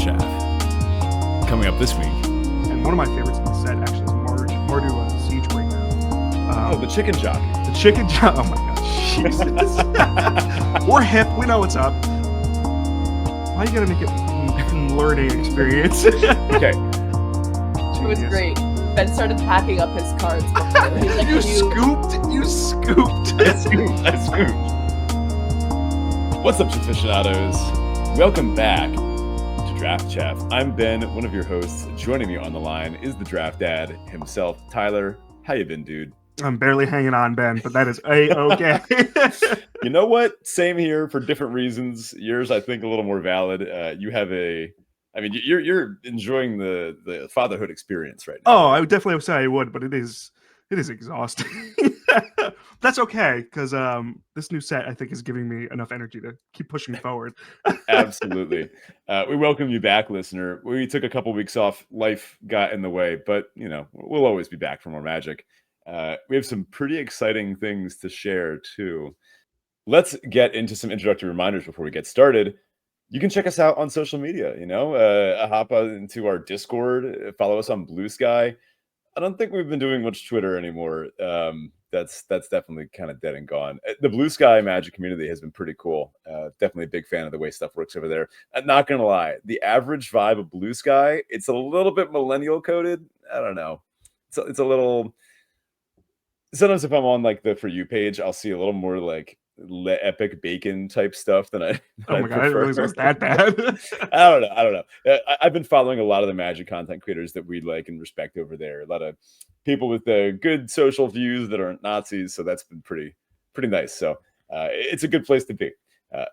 Chaff. Coming up this week. And one of my favorites in the set actually is Mardu The chicken jockey. The chicken jockey. Oh my gosh. Jesus. We're hip. We know what's up. Why you gotta make it a learning experience? Okay. It was great. Ben started packing up his cards. He's like, You scooped. I scooped. What's up, aficionados? Welcome back to Draft Chaff. I'm Ben, one of your hosts. Joining me on the line is the draft dad himself, Tyler. How you been, dude? I'm barely hanging on, Ben, but that is A-okay. You know what? Same here for different reasons. Yours, I think, a little more valid. You have you're enjoying the fatherhood experience right now. Oh, I would definitely say I would, but it is exhausting. That's okay, because this new set, I think, is giving me enough energy to keep pushing forward. Absolutely. We welcome you back, listener. We took a couple weeks off. Life got in the way, but, we'll always be back for more magic. We have some pretty exciting things to share, too. Let's get into some introductory reminders before we get started. You can check us out on social media, hop into our Discord, follow us on Blue Sky. I don't think we've been doing much Twitter anymore. That's definitely kind of dead and gone. The Blue Sky Magic community has been pretty cool. Definitely a big fan of the way stuff works over there. I'm not going to lie. The average vibe of Blue Sky, it's a little bit millennial coded. I don't know. It's a little... Sometimes if I'm on like the For You page, I'll see a little more like epic bacon type stuff than I Oh my God, I didn't realize it was that bad. I don't know. I've been following a lot of the Magic content creators that we like and respect over there. A lot of people with good social views that aren't Nazis, so that's been pretty nice. So it's a good place to be.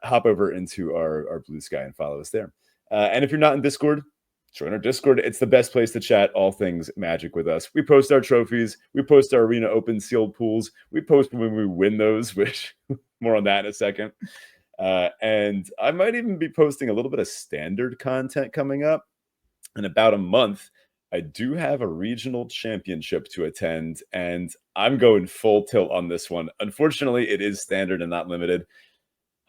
Hop over into our Blue Sky and follow us there. And if you're not in Discord, join our Discord. It's the best place to chat all things Magic with us. We post our trophies. We post our Arena Open sealed pools. We post when we win those, which more on that in a second. And I might even be posting a little bit of standard content coming up. In about a month, I do have a regional championship to attend, and I'm going full tilt on this one. Unfortunately, it is standard and not limited.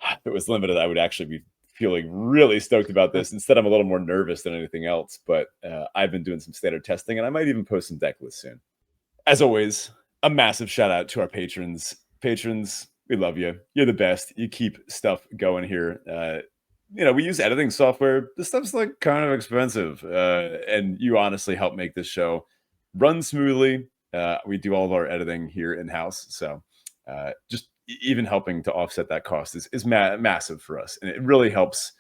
If it was limited, I would actually be feeling really stoked about this. Instead, I'm a little more nervous than anything else, but I've been doing some standard testing, and I might even post some deck lists soon. As always, a massive shout out to our patrons. Patrons, we love you. You're the best. You keep stuff going here. We use editing software. This stuff's like kind of expensive, and you honestly help make this show run smoothly. We do all of our editing here in-house, so just even helping to offset that cost is massive for us. And it really helps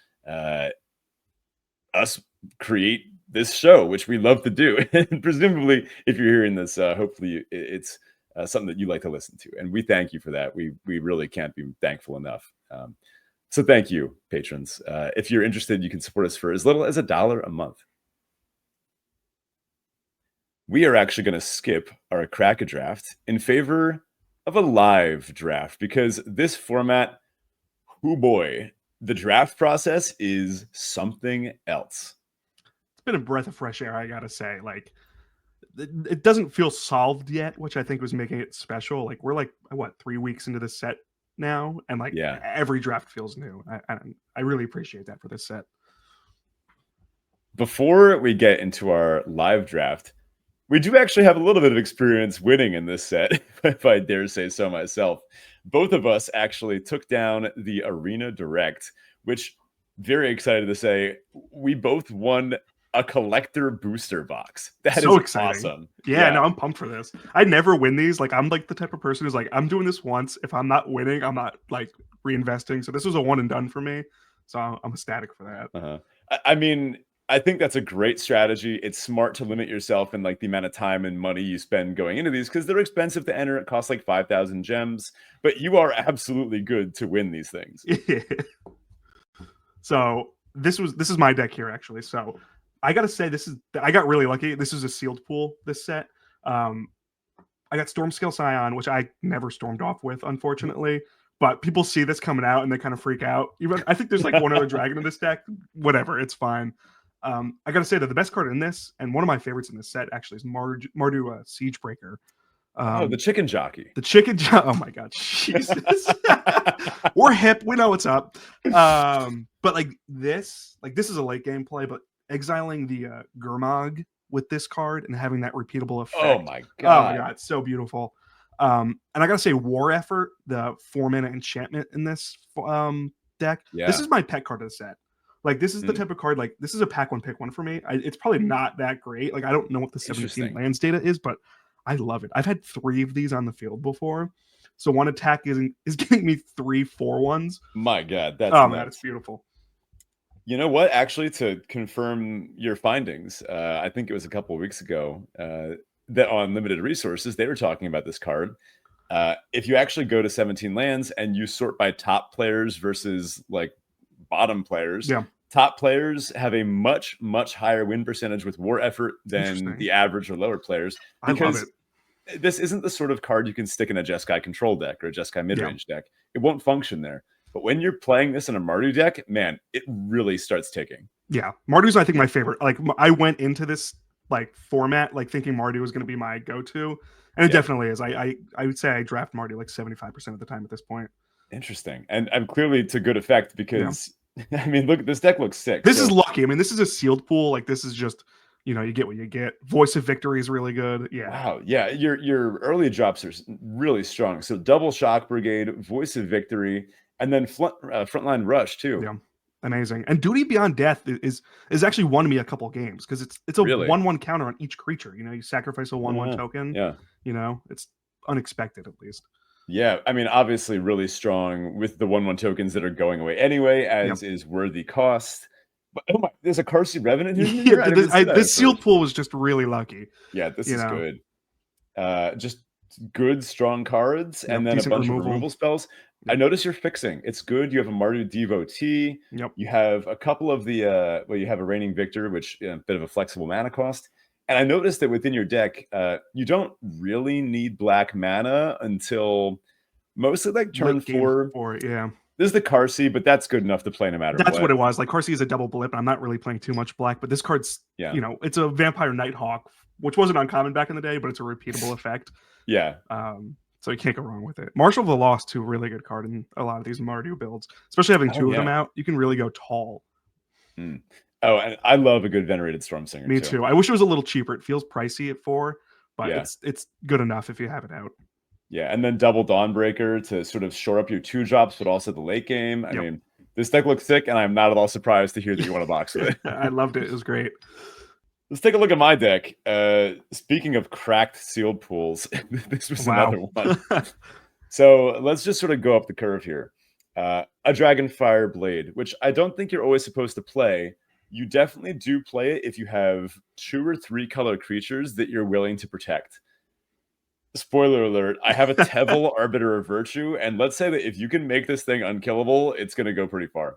us create this show, which we love to do. And presumably, if you're hearing this, hopefully it's something that you like to listen to. And we thank you for that. We really can't be thankful enough. So thank you, patrons. If you're interested, you can support us for as little as $1 a month. We are actually going to skip our Crack a Draft in favor of a live draft, because this format, oh boy, the draft process is something else. It's been a breath of fresh air, I gotta say. Like, it doesn't feel solved yet, which I think was making it special. Like, we're like 3 weeks into the set now, and every draft feels new. I really appreciate that for this set. Before we get into our live draft, we do actually have a little bit of experience winning in this set, if I dare say so myself. Both of us actually took down the Arena Direct, which, very excited to say, we both won a collector booster box. That so is exciting. Awesome. Yeah, no, I'm pumped for this. I never win these. Like, I'm like the type of person who's like, I'm doing this once. If I'm not winning, I'm not like reinvesting. So this was a one and done for me. So I'm ecstatic for that. I mean, I think that's a great strategy. It's smart to limit yourself in like the amount of time and money you spend going into these, because they're expensive to enter. It costs like 5,000 gems, but you are absolutely good to win these things. Yeah. So this is my deck here, actually. So I gotta say, I got really lucky. This is a sealed pool, this set. I got Stormscale Scion, which I never stormed off with, unfortunately. But people see this coming out and they kind of freak out. Even I think there's like one other dragon in this deck. Whatever, it's fine. I gotta say that the best card in this, and one of my favorites in this set, actually, is Mardu Siegebreaker. The chicken jockey. Oh my god, Jesus. We're hip. We know what's up. But like this is a late game play, but exiling the Gurmag with this card and having that repeatable effect. Oh my god, it's so beautiful. And I gotta say, War Effort, the 4-mana enchantment in this deck. Yeah. This is my pet card of the set. Like this is the type of card, like this is a pack one pick one for me. It's probably not that great. Like I don't know what the 17 lands data is, but I love it. I've had 3 of these on the field before. So one attack is giving me 3 4-1s. My god, that's man, it's beautiful. You know what? Actually, to confirm your findings, I think it was a couple of weeks ago that on Limited Resources, they were talking about this card. If you actually go to 17 lands and you sort by top players versus like bottom players, top players have a much, much higher win percentage with War Effort than the average or lower players. Because I love it. This isn't the sort of card you can stick in a Jeskai control deck or a Jeskai midrange deck. It won't function there. But when you're playing this in a Mardu deck, man, it really starts ticking. Yeah, Mardu's I think my favorite. Like I went into this like format like thinking Mardu was going to be my go-to, and it definitely is. I would say I draft Mardu like 75% of the time at this point. Interesting, and I'm clearly to good effect because I mean, look, this deck looks sick. This is lucky. I mean, this is a sealed pool. Like this is just, you get what you get. Voice of Victory is really good. Yeah. Wow. Yeah. Your early drops are really strong. So double Shock Brigade, Voice of Victory, and then Frontline Rush too. Yeah. Amazing. And Duty Beyond Death is actually won me a couple games because it's a 1/1 counter on each creature. You sacrifice a 1/1 token. Yeah. It's unexpected at least. Yeah, I mean, obviously really strong with the 1/1 tokens that are going away anyway, as is Worthy Cost. But oh my, there's a Carsey Revenant here. This sealed pool was just really lucky. Yeah, this is good. Just good, strong cards, and then a bunch of removal spells. I notice you're fixing. It's good. You have a Mardu Devotee. Yep. You have a couple of the you have a Reigning Victor, which a bit of a flexible mana cost. And I noticed that within your deck, you don't really need black mana until mostly like turn 4. Yeah. This is the Carsey, but that's good enough to play no matter That's what it was. Like Carsey is a double blip. I'm not really playing too much black, but this card's, it's a Vampire Nighthawk, which wasn't uncommon back in the day, but it's a repeatable effect. Yeah. So you can't go wrong with it. Marshal of the Lost, too, really good card in a lot of these Mardu builds, especially having 2 of them out. You can really go tall. Oh, and I love a good Venerated Stormsinger. Me too. I wish it was a little cheaper. It feels pricey at 4, but it's good enough if you have it out. Yeah, and then double Dawnbreaker to sort of shore up your 2 drops, but also the late game. I mean, this deck looks sick, and I'm not at all surprised to hear that you want to box with it. I loved it. It was great. Let's take a look at my deck. Speaking of cracked sealed pools, this was another one. So let's just sort of go up the curve here. A Dragonfire Blade, which I don't think you're always supposed to play. You definitely do play it if you have 2 or 3 color creatures that you're willing to protect. Spoiler alert, I have a Tevel Arbiter of Virtue, and let's say that if you can make this thing unkillable, it's going to go pretty far.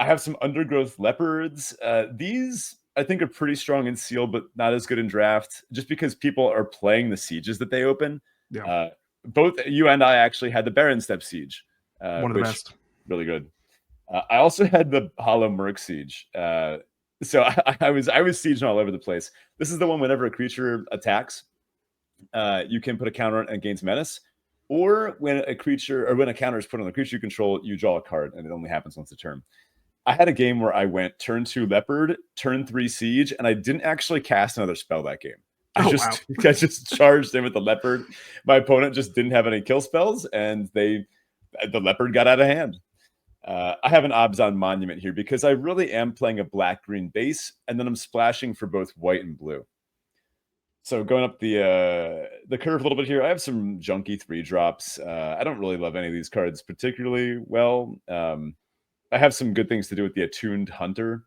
I have some Undergrowth Leopards. These, I think, are pretty strong in sealed, but not as good in draft, just because people are playing the sieges that they open. Yeah. Both you and I actually had the Baron Step Siege. One of the best. Really good. I also had the Hollow Merc Siege. So I was sieging all over the place. This is the one whenever a creature attacks, you can put a counter against Menace, or when a counter is put on the creature you control, you draw a card, and it only happens once a turn. I had a game where I went turn 2 Leopard, turn 3 Siege, and I didn't actually cast another spell that game. I just charged in with the Leopard. My opponent just didn't have any kill spells, and the Leopard got out of hand. I have an Abzan Monument here because I really am playing a black-green base, and then I'm splashing for both white and blue. So going up the curve a little bit here, I have some junky 3-drops. I don't really love any of these cards particularly well. I have some good things to do with the Attuned Hunter.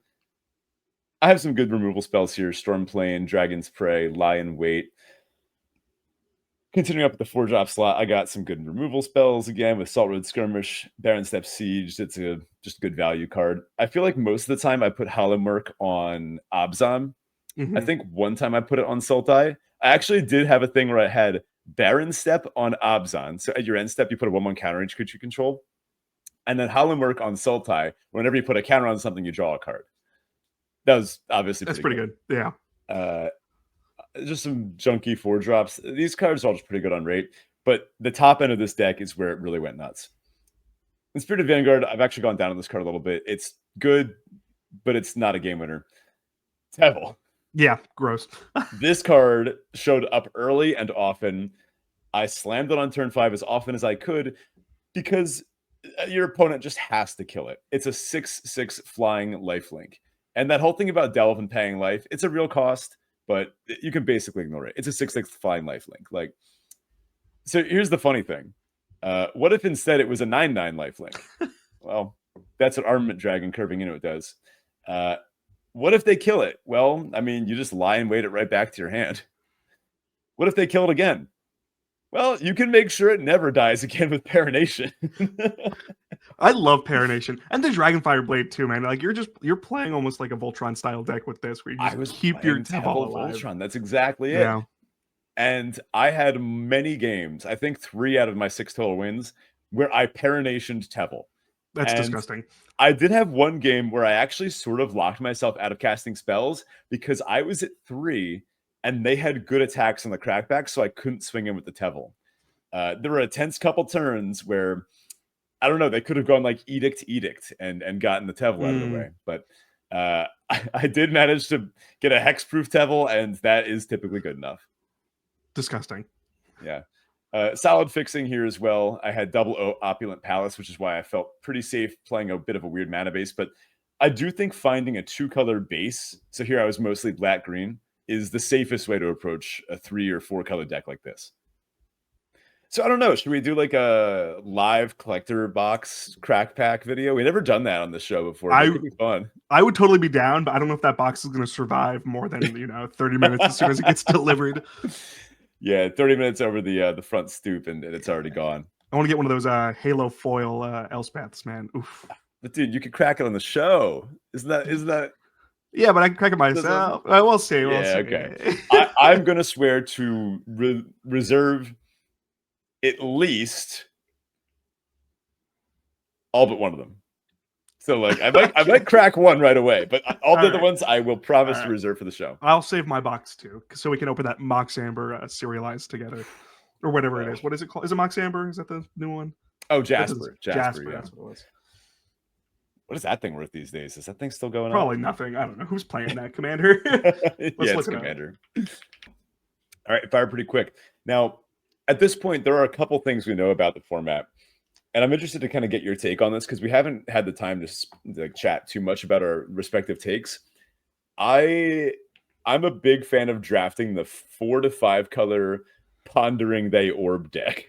I have some good removal spells here. Stormplane, Dragon's Prey, Lie in Wait. Continuing up at the 4-drop slot, I got some good removal spells again with Salt Road Skirmish, Baron Step Siege. It's a just good value card. I feel like most of the time I put Hollow Merc on Abzan. I think one time I put it on Sultai. I actually did have a thing where I had Baron Step on Abzan. So at your end step, you put a 1/1 counter each creature you control. And then Hollow Merc on Sultai. Whenever you put a counter on something, you draw a card. That was obviously pretty good. Yeah. just some junky 4-drops. These cards are all just pretty good on rate, but the top end of this deck is where it really went nuts. In Spirit of Vanguard, I've actually gone down on this card a little bit. It's good, but it's not a game winner. Devil. Yeah, gross. This card showed up early and often. I slammed it on turn 5 as often as I could because your opponent just has to kill it. It's a 6/6 flying lifelink. And that whole thing about Delve and paying life, it's a real cost, but you can basically ignore it. It's a 6/6 flying lifelink. Like, so here's the funny thing. What if instead it was a 9/9 lifelink? Well, that's what Armament Dragon curving into it does. What if they kill it? Well, I mean, you just lie and wait it right back to your hand. What if they kill it again? Well, you can make sure it never dies again with Parination. I love Parination and the Dragonfire Blade too, man. Like you're playing almost like a Voltron style deck with this, where you just keep your Devil alive. Voltron. That's exactly it. Yeah. And I had many games, I think 3 out of my 6 total wins, where I Parinationed Tevil. That's disgusting. I did have one game where I actually sort of locked myself out of casting spells because I was at 3 and they had good attacks on the crackback, so I couldn't swing in with the Tevil. There were a tense couple turns where, I don't know, they could have gone like Edict and gotten the Tevil out of the way. But I did manage to get a hexproof Tevil, and that is typically good enough. Disgusting. Yeah. Solid fixing here as well. I had double Opulent Palace, which is why I felt pretty safe playing a bit of a weird mana base. But I do think finding a 2-color base, so here I was mostly black-green, is the safest way to approach a 3 or 4-color deck like this. So I don't know. Should we do like a live collector box crack pack video? We've never done that on the show before. It could be fun. I would totally be down, but I don't know if that box is going to survive more than 30 minutes as soon as it gets delivered. Yeah, 30 minutes over the front stoop, and it's already gone. I want to get one of those Halo foil Elspeths, man. Oof. But dude, you could crack it on the show. Isn't that? Yeah, but I can crack it myself. We'll see. We'll see. Okay. I'm gonna swear to reserve at least all but one of them. So like I might crack one right away, but all the other ones I will promise to reserve for the show. I'll save my box too, so we can open that Mox Amber serialized together, or whatever it is. What is it called? Is it Mox Amber? Is that the new one? Oh, Jasper. Yeah. That's what it was. What is that thing worth these days? Is that thing still going on? Probably nothing. I don't know who's playing that, Commander. It's Commander. All right, fire pretty quick. Now, at this point, there are a couple things we know about the format. And I'm interested to kind of get your take on this because we haven't had the time to like chat too much about our respective takes. I'm a big fan of drafting the 4 to 5 color Pondering They Orb deck.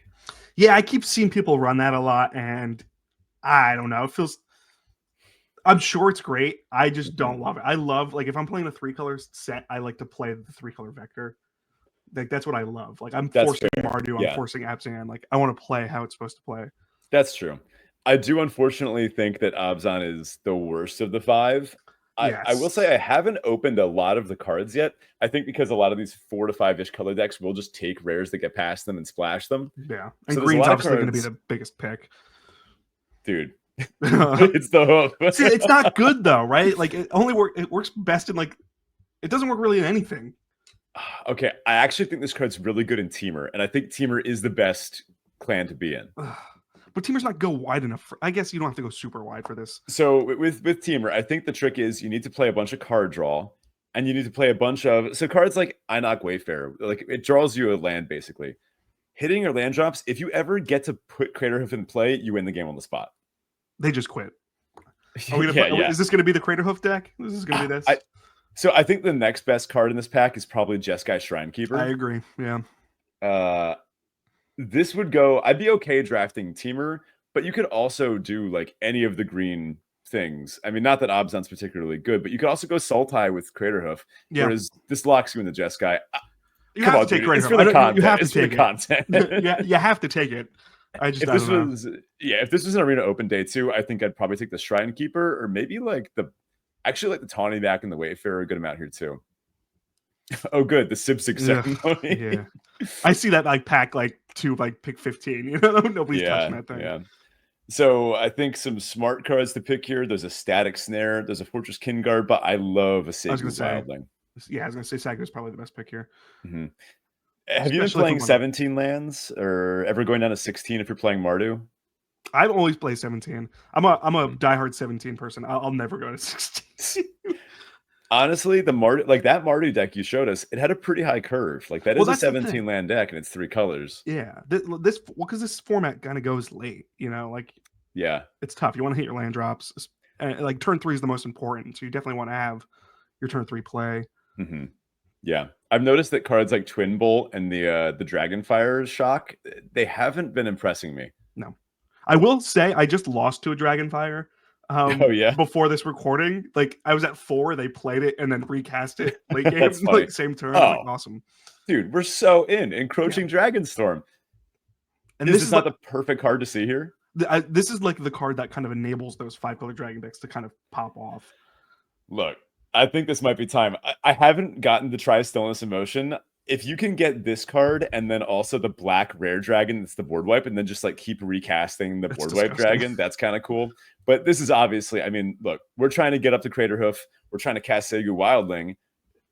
Yeah, I keep seeing people run that a lot, and I don't know. It feels. I'm sure it's great. I just don't love it. I love, like, if I'm playing a 3-color set, I like to play the 3-color vector. Like, that's what I love. Like, I'm forcing Mardu, I'm forcing Abzan. Like, I want to play how it's supposed to play. That's true. I do unfortunately think that Abzan is the worst of the 5. I will say I haven't opened a lot of the cards yet. I think because a lot of these 4 to 5-ish color decks will just take rares that get past them and splash them. Yeah. And so green's obviously going to be the biggest pick. Dude. It's the hook. See, it's not good though, right? Like it works best in like it doesn't work really in anything. Okay, I actually think this card's really good in Teamer, and I think Teamer is the best clan to be in. But Teamer's not go wide enough. I guess you don't have to go super wide for this. So with Teamer, I think the trick is you need to play a bunch of card draw, and you need to play a bunch of cards like Einok Wayfarer. Like it draws you a land basically. Hitting your land drops. If you ever get to put Craterhoof in play, you win the game on the spot. They just quit. Is this going to be the Craterhoof deck? This is going to be this. So I think the next best card in this pack is probably Jeskai Shrinekeeper. I agree. Yeah. This would go. I'd be okay drafting Teamer, but you could also do like any of the green things. I mean, not that Abzan's particularly good, but you could also go Sultai with Craterhoof. Yeah. Whereas this locks you in the Jeskai. You have to take Craterhoof. It's for the content. You have to take content. Yeah, you have to take it. If this was an Arena Open Day too, I think I'd probably take the Shrinekeeper or maybe like the Tawny back and the Wayfarer a good amount here too. Oh, good, the Sipsig ceremony. Yeah, I see that like pack like 2 like pick 15. You know, nobody's touching that thing. Yeah. So I think some smart cards to pick here. There's a Static Snare. There's a Fortress Kinguard, but I love a Seigu Wildling. Yeah, I was gonna say Saga is probably the best pick here. Mhm. Have you been Especially if we playing wanna- 17 lands or ever going down to 16 if you're playing Mardu? I've always played 17. I'm a Mhm. diehard 17 person. I'll never go to 16. Honestly, the Mardu, like that Mardu deck you showed us, it had a pretty high curve. Like that Well, is a that's the thing. 17 land deck and it's 3 colors. Yeah, this because this format kind of goes late. Like Yeah. it's tough. You want to hit your land drops. And like turn 3 is the most important, so you definitely want to have your turn 3 play. Hmm. Yeah. I've noticed that cards like Twin Bolt and the Dragonfire Shock, they haven't been impressing me. No, I will say I just lost to a Dragonfire. Oh yeah. Before this recording, like I was at 4, they played it and then recast it late game, That's funny. like same turn. I'm like, Oh. awesome. Dude, we're so in Encroaching Dragonstorm. And Is this this is not like, the perfect card to see here? this is like the card that kind of enables those 5-color dragon decks to kind of pop off. Look, I think this might be time. I haven't gotten to try Stillness in Motion. If you can get this card and then also the black rare dragon that's the board wipe, and then just like keep recasting the That's board wipe disgusting. dragon, that's kind of cool. But this is obviously, I mean, look, we're trying to get up to Crater Hoof. We're trying to cast Segu Wildling.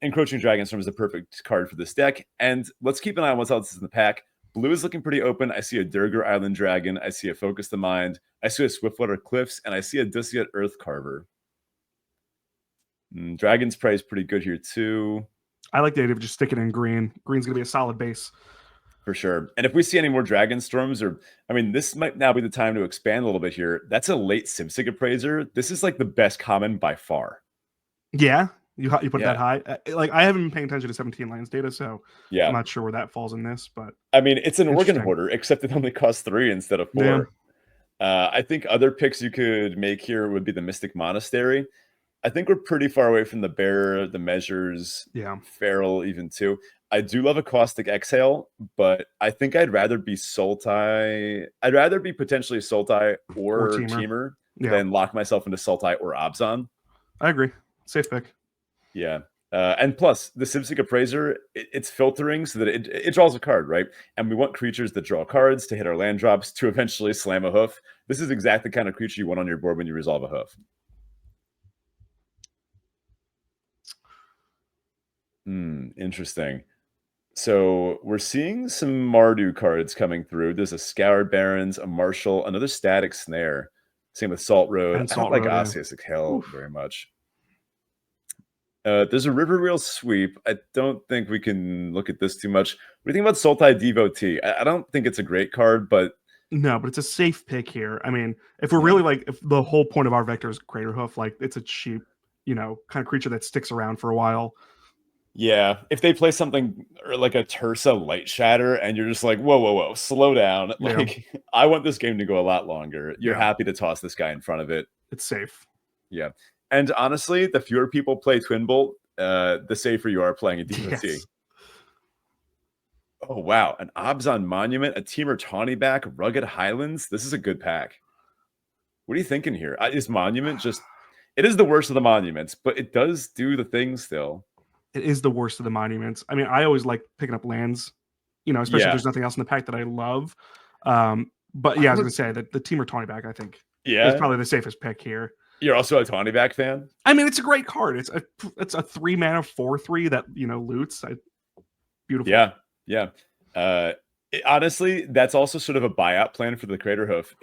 Encroaching Dragonstorm is the perfect card for this deck. And let's keep an eye on what else is in the pack. Blue is looking pretty open. I see a Durgar Island Dragon. I see a Focus the Mind. I see a Swiftwater Cliffs. And I see a Dusiat Earth Carver. Dragon's Prey is pretty good here too. I like the idea of just sticking in green. Green's going to be a solid base. For sure. And if we see any more Dragonstorms, or, I mean, this might now be the time to expand a little bit here. That's a late Simsig Appraiser. This is like the best common by far. Yeah, you put Yeah. that high. Like I haven't been paying attention to 17 lands data, so Yeah. I'm not sure where that falls in this. But I mean, it's an organ Interesting. hoarder, except it only costs 3 instead of 4. Yeah. I think other picks you could make here would be the Mystic Monastery. I think we're pretty far away from the Bear, the Measures, Yeah. Feral even too. I do love a Caustic Exhale, but I think I'd rather be Sultai. I'd rather be potentially Sultai or Teamer. Teamer Yeah. than lock myself into Sultai or Abzan. I agree. Safe pick. Yeah. And plus, the Simsig Appraiser, it's filtering so that it draws a card, right? And we want creatures that draw cards to hit our land drops to eventually slam a hoof. This is exactly the kind of creature you want on your board when you resolve a hoof. Interesting. So we're seeing some Mardu cards coming through. There's a Scoured Barrens, a Marshal, another Static Snare. Same with Salt Road. And I Salt don't like Road, yeah. Osseous Hell very much. There's a River Wheel Sweep. I don't think we can look at this too much. What do you think about Sultai Devotee? I don't think it's a great card, but No, but it's a safe pick here. I mean, if we're really like, if the whole point of our vector is Crater Hoof, like it's a cheap, kind of creature that sticks around for a while. yeah, if they play something or like a Tursa Light Shatter and you're just like, whoa, slow down. Yeah. Like, I want this game to go a lot longer. You're Yeah. happy to toss this guy in front of it. It's safe. Yeah. And honestly, the fewer people play Twin Bolt, the safer you are playing a DOT. Yes. Oh, wow. An Abzan Monument, a Teamer Tawny Back, Rugged Highlands. This is a good pack. What are you thinking here? Is Monument just... It is the worst of the monuments, but it does do the thing still. It is the worst of the monuments. I mean, I always like picking up lands, especially if Yeah. there's nothing else in the pack that I love. But yeah, I was going to say that the Teamer Tawny Back, I think, is Yeah. probably the safest pick here. You're also a Tawny Back fan? I mean, it's a great card. It's a 3-mana 4/3 that loots. Beautiful. Yeah. Honestly, that's also sort of a buyout plan for the Crater Hoof.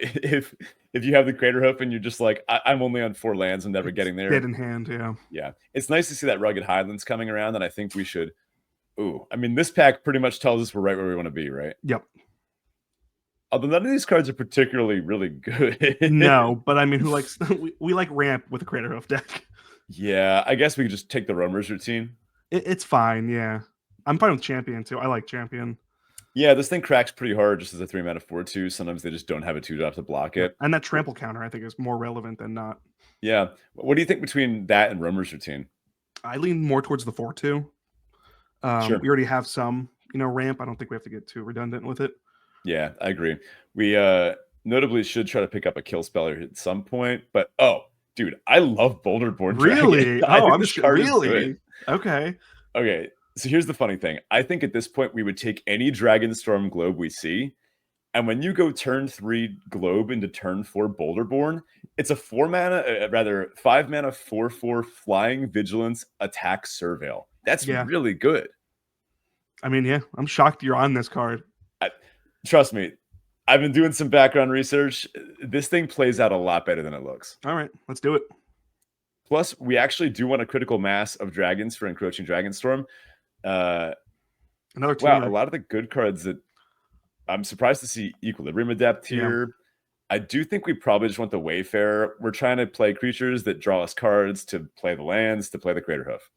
If you have the Crater Hoof and you're just like, I'm only on 4 lands, I'm never getting there. Dead in hand, yeah. Yeah. It's nice to see that Rugged Highlands coming around, and I think we should... Ooh, I mean, this pack pretty much tells us we're right where we want to be, right? Yep. Although none of these cards are particularly really good. No, but I mean, who likes... we like ramp with a Crater Hoof deck. Yeah, I guess we could just take the Roamer's routine. It's fine, yeah. I'm fine with Champion, too. I like Champion. Yeah, this thing cracks pretty hard just as a 3-mana 4/2. Sometimes they just don't have a 2-drop to block it. And that trample counter, I think, is more relevant than not. Yeah. What do you think between that and Roamer's routine? I lean more towards the 4/2. Sure. We already have some, ramp. I don't think we have to get too redundant with it. Yeah, I agree. We notably should try to pick up a kill speller at some point. But dude, I love Boulderborn Dragon. Really? I think I'm this sure. card is Really? good. Okay. So here's the funny thing. I think at this point we would take any Dragonstorm globe we see, and when you go turn 3 globe into turn 4 Boulderborn, it's a 5-mana 4/4 flying vigilance attack surveil. That's Yeah. really good. I mean, yeah, I'm shocked you're on this card. Trust me, I've been doing some background research. This thing plays out a lot better than it looks. All right, let's do it. Plus, we actually do want a critical mass of dragons for encroaching Dragonstorm. Another Wow, teamer. a lot of the good cards that I'm surprised to see Equilibrium Adept here. Yeah. I do think we probably just want the Wayfarer. We're trying to play creatures that draw us cards to play the lands, to play the Crater Hoof.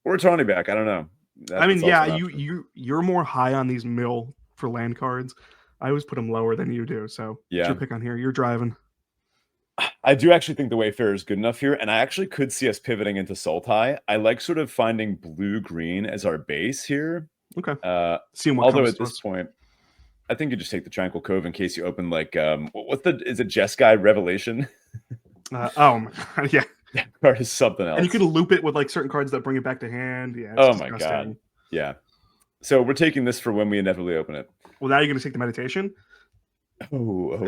Or Tawny back, I don't know. I mean, yeah, you're more high on these mill for land cards. I always put them lower than you do. So yeah, what's your pick on here? You're driving. I do actually think the Wayfarer is good enough here, and I actually could see us pivoting into Sultai. I like sort of finding blue-green as our base here. Okay. Seeing what although at this point, I think you just take the Tranquil Cove in case you open like is it Jeskai Revelation? Oh my god, yeah. That card is something else. And you could loop it with like certain cards that bring it back to hand. Yeah. Oh my god. Yeah. So we're taking this for when we inevitably open it. Well, now you're going to take the meditation. Oh.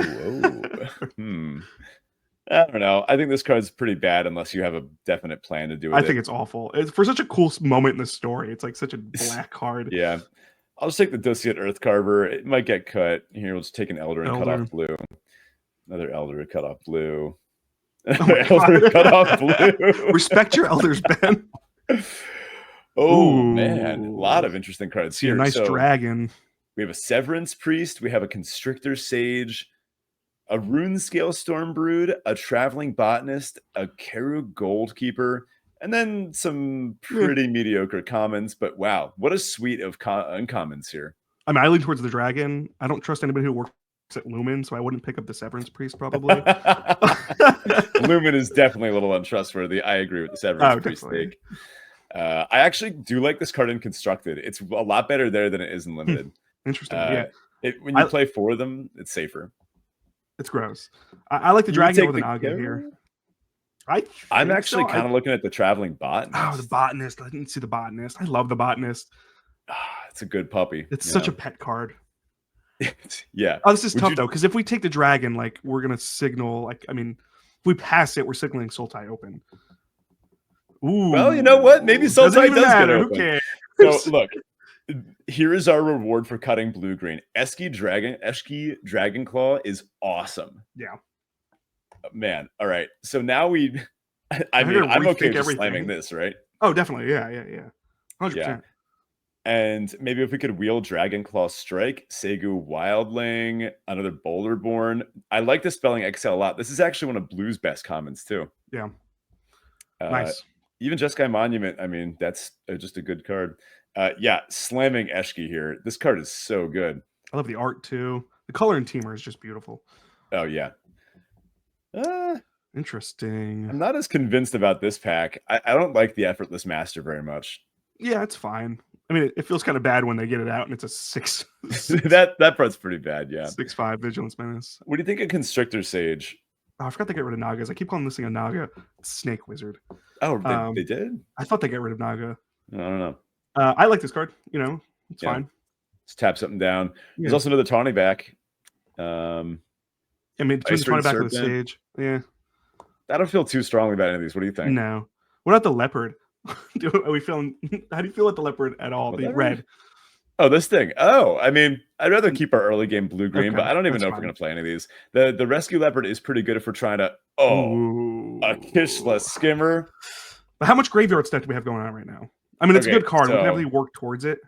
I don't know. I think this card's pretty bad unless you have a definite plan to do it. I think it's awful. It's for such a cool moment in the story. It's like such a black card. Yeah. I'll just take the Dosiat Earthcarver. It might get cut. Here, we'll just take an Elder and cut off blue. Another Elder, cut off blue. Elder, cut off blue. Respect your elders, Ben. Oh, man. A lot of interesting cards here. A nice dragon. We have a Severance Priest. We have a Constrictor Sage. A Runescale Stormbrood, a Traveling Botanist, a Keru Goldkeeper, and then some pretty mediocre commons. But wow, what a suite of uncommons here. I mean, I lean towards the dragon. I don't trust anybody who works at Lumen, so I wouldn't pick up the Severance Priest probably. Lumen is definitely a little untrustworthy. I agree with the Severance Priest take. I actually do like this card in Constructed. It's a lot better there than it is in Limited. Interesting. Yeah. When you play for them, it's safer. It's gross. I like the dragon with an Naga here. I'm actually kind of looking at the Traveling Botanist. Oh, the Botanist. I didn't see the Botanist. I love the Botanist. It's a good puppy. It's such a pet card. Yeah. Oh, this is tough though, because if we take the dragon, like we're gonna signal. Like, I mean, if we pass it, we're signaling Sultai open. Ooh. Well, you know what? Maybe Sultai does get open. Who cares? So look. Here is our reward for cutting blue-green. Eski Dragonclaw is awesome. Yeah. Man, all right. So now I'm okay with slamming this, right? Oh, definitely. Yeah. 100%. Yeah. And maybe if we could wheel Dragonclaw Strike, Segu Wildling, another Boulderborn. I like Dispelling Exile a lot. This is actually one of Blue's best commons, too. Yeah. Nice. Even Jeskai Monument, I mean, that's just a good card. Yeah, slamming Eshki here. This card is so good. I love the art too. The color in Teamer is just beautiful. Oh yeah. Interesting. I'm not as convinced about this pack. I don't like the Effortless Master very much. Yeah, it's fine. I mean, it feels kind of bad when they get it out and it's a 6. that part's pretty bad. Yeah. 6/5 Vigilance Menace. What do you think of Constrictor Sage? Oh, I forgot they get rid of Nagas. I keep calling this thing a Naga. It's Snake Wizard. Oh, they did? I thought they got rid of Naga. I don't know. I like this card. You know, it's fine. Let's tap something down. Yeah. There's also another Tawny back. I mean, between the Tawny back of the Sage. Yeah. I don't feel too strongly about any of these. What do you think? No. What about the Leopard? Are we feeling? How do you feel about the Leopard at all? The red. Oh, this thing. Oh, I mean, I'd rather keep our early game blue-green, but I don't even know if we're going to play any of these. The Rescue Leopard is pretty good if we're trying to... a Kishla Skimmer. But how much graveyard stuff do we have going on right now? I mean, it's a good card. We can definitely work towards it.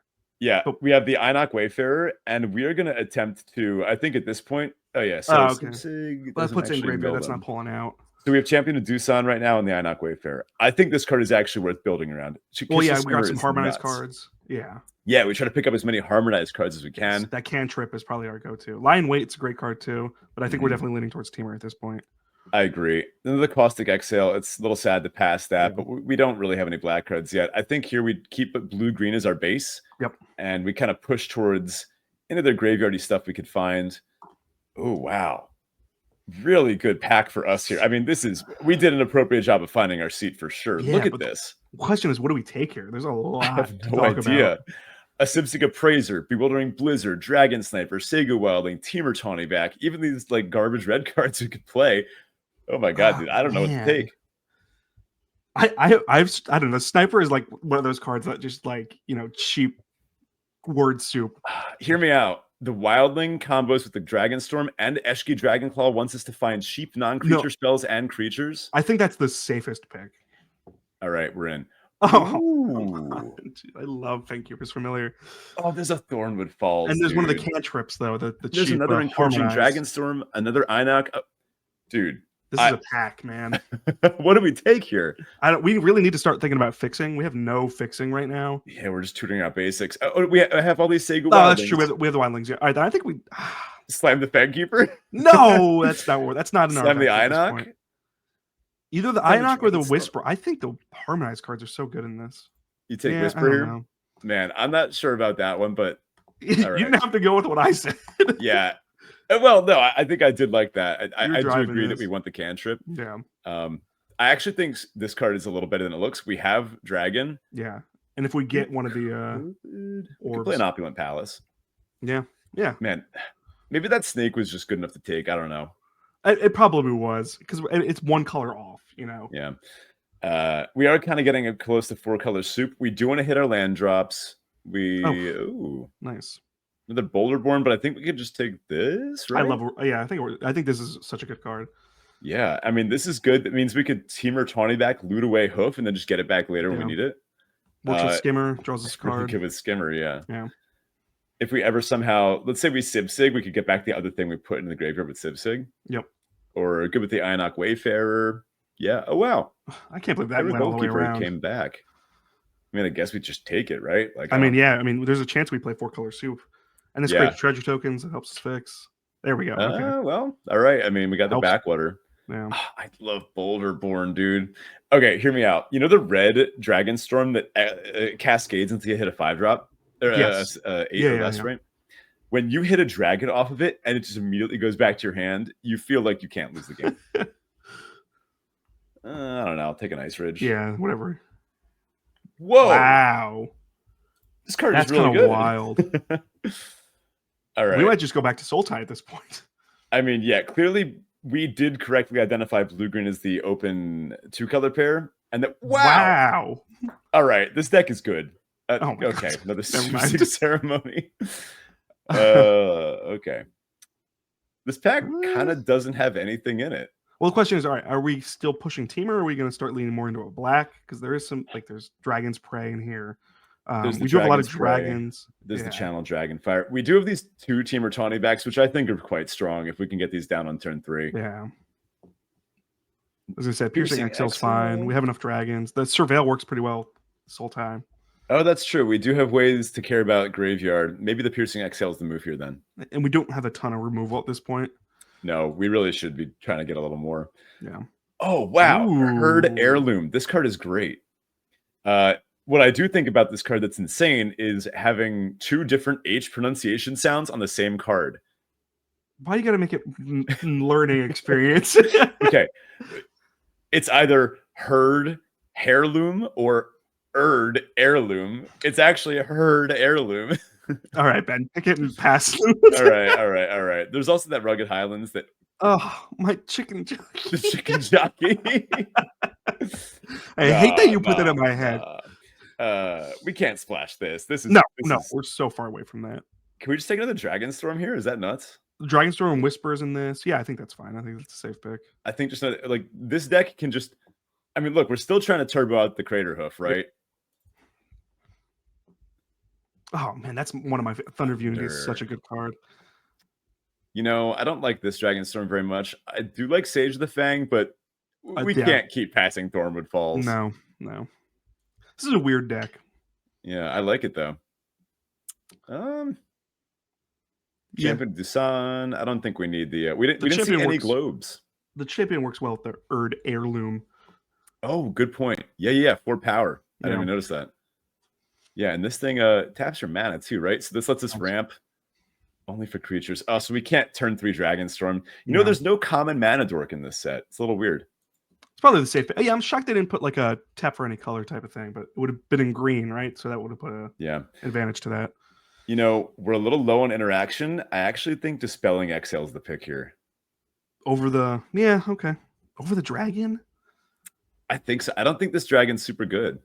Yeah, but we have the Einok Wayfarer, and we are going to attempt to, I think at this point... Oh, yeah. So okay. That puts in graveyard. That's not pulling out. So we have Champion of Doosan right now and the Einok Wayfarer. I think this card is actually worth building around. Well, yeah, we got some harmonized cards. Yeah. Yeah, we try to pick up as many harmonized cards as we can. That cantrip is probably our go-to. Lion Wait's a great card too, but I think we're definitely leaning towards Teamer at this point. I agree. Then the Caustic Exhale, it's a little sad to pass that, but we don't really have any black cards yet. I think here we keep blue-green as our base. Yep. And we kind of push towards any other graveyardy stuff we could find. Oh, wow. Really good pack for us here. I mean, we did an appropriate job of finding our seat for sure. Yeah, look at this. The question is, what do we take here? There's a lot. I have no idea. About. A Sipsic Appraiser, Bewildering Blizzard, Dragon Sniper, Segu Wildling, Teamer Tawny back. Even these like garbage red cards we could play. Oh my god, dude! I don't know what to take. I don't know. Sniper is like one of those cards that just like, cheap word soup. Hear me out. The Wildling combos with the Dragonstorm and Eshki Dragonclaw wants us to find cheap non-creature spells and creatures. I think that's the safest pick. All right, we're in. Oh, I love Fangkeeper's Familiar. Oh, there's a Thornwood Falls. And there's dude. one of the cantrips, though. There's cheap, another Encroaching Harmonize. Dragonstorm, another Einok. Dude. This is a pack, man. What do we take here? We really need to start thinking about fixing. We have no fixing right now. Yeah, we're just tutoring out basics. We have all these Sega. Oh, that's true. We have the Wildlings. Yeah. All right, I think we slam the Fangkeeper. No, that's not in our. Slam the Einok. Either the Einok or the Whisper. I think the Harmonized cards are so good in this. You take Whisper here, man. I'm not sure about that one, but you didn't have to go with what I said. Yeah. Well, no, I think I did like that. I do agree that we want the cantrip. Yeah. I actually think this card is a little better than it looks. We have Dragon. Yeah. And if we get one of the we could play an Opulent Palace. Yeah. Yeah. Man, maybe that snake was just good enough to take. I don't know. It probably was because it's one color off, Yeah. We are kind of getting close to 4-color soup. We do want to hit our land drops. Ooh, nice. Another Boulderborn, but I think we could just take this, right? I think this is such a good card. Yeah, I mean, this is good. That means we could Temur Tawny back, loot away Hoof, and then just get it back later when we need it. Works with Skimmer, draws this card. Good with Skimmer, yeah. Yeah. If we ever somehow, let's say we Sib-Sig, we could get back the other thing we put in the graveyard with Sib-Sig. Yep. Or good with the Einok Wayfarer. Yeah. Oh, wow. I can't believe that went all the way around. Came back. I mean, I guess we just take it, right? Like, there's a chance we play 4-color soup. And this creates treasure tokens. It helps us fix. There we go. Okay. Well, all right. I mean, we got the backwater. Yeah. I love Boulderborn, dude. Okay, hear me out. You know the red Dragonstorm that cascades until you hit a 5-drop? Or 8 or less, right? When you hit a dragon off of it and it just immediately goes back to your hand, you feel like you can't lose the game. I don't know. I'll take an Ice Ridge. Yeah, whatever. Whoa. Wow. This card is really good. Wild. All right. We might just go back to Sultai at this point. I mean, yeah, clearly we did correctly identify blue-green as the open 2-color pair. And that, wow. All right. This deck is good. Okay. God. Another Sub Ceremony. Okay. This pack kind of doesn't have anything in it. Well, the question is, all right, are we still pushing Temur, or are we going to start leaning more into a black? Because there is some, there's Dragon's Prey in here. We do have a lot of dragons. There's the Channel Dragonfire. We do have these 2 Temur Tawny backs, which I think are quite strong if we can get these down on turn 3. Yeah. As I said, Piercing Excel's fine. We have enough dragons. The Surveil works pretty well this whole time. Oh, that's true. We do have ways to care about Graveyard. Maybe the Piercing Exhale is the move here then. And we don't have a ton of removal at this point. No, we really should be trying to get a little more. Yeah. Oh, wow. Herd Heirloom. This card is great. What I do think about this card that's insane is having 2 different H pronunciation sounds on the same card. Why do you got to make it learning experience? Okay. It's either Herd Heirloom or Erd Heirloom. It's actually a Herd Heirloom. All right, Ben. I can't pass. All right. There's also that Rugged Highlands that. Oh, my chicken jockey. The chicken jockey. I hate that you put that in my head. We can't splash this. This is no. We're so far away from that. Can we just take another Dragonstorm here? Is that nuts? Dragonstorm and Whispers in this. Yeah, I think that's fine. I think that's a safe pick. I think just like this deck can just. I mean, look, we're still trying to turbo out the Crater Hoof, right? Oh man, that's one of my Thunder of Unity. Is such a good card. You know, I don't like this Dragonstorm very much. I do like Sage of the Fang, but we can't keep passing Thornwood Falls. No. This is a weird deck. Yeah, I like it though. Champion Dusan. I don't think we need the. We didn't see any globes. The champion works well with the Erd Heirloom. Oh, good point. Yeah. 4 power. I didn't even notice that. Yeah, and this thing taps your mana too, right? So this lets us ramp only for creatures. Oh, so we can't turn 3 Dragonstorm. You know, there's no common mana dork in this set. It's a little weird. It's probably the safe. Yeah, I'm shocked they didn't put like a tap for any color type of thing, but it would have been in green, right? So that would have put a advantage to that. You know, we're a little low on interaction. I actually think Dispelling Exhale is the pick here. Over the over the dragon. I think so. I don't think this dragon's super good.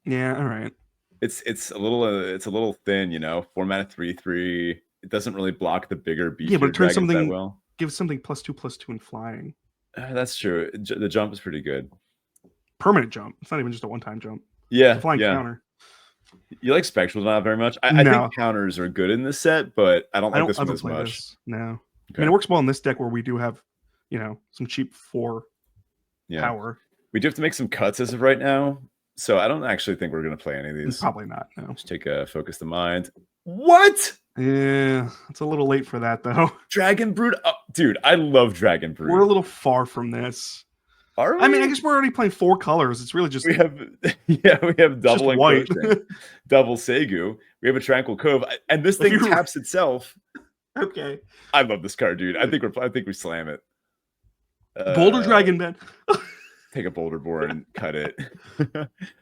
Yeah, all right. It's a little thin, 4 mana 3/3. It doesn't really block the bigger beefier Yeah, but it turns dragons that something well. gives something +2/+2 in flying. That's true. The jump is pretty good. Permanent jump. It's not even just a one-time jump. Yeah, It's a flying yeah. counter. You like spectrals not very much. I No. think counters are good in this set, but I don't I like don't this one ever as play much. this. No. I Okay. mean, it works well in this deck where we do have, some cheap 4 Yeah. power. We do have to make some cuts as of right now, so I don't actually think we're going to play any of these. Probably not. No. Just take a focus the mind. What? Yeah, it's a little late for that though. Dragon Brood? Oh, dude, I love Dragon Brood. We're a little far from this. Are we? I mean, I guess we're already playing 4 colors. It's really just we have double just white. encroaching, double Segu. We have a Tranquil Cove, and this thing taps itself. Okay. I love this card, dude. I think we slam it. Boulder Dragon Man. Take a Boulder Board and cut it.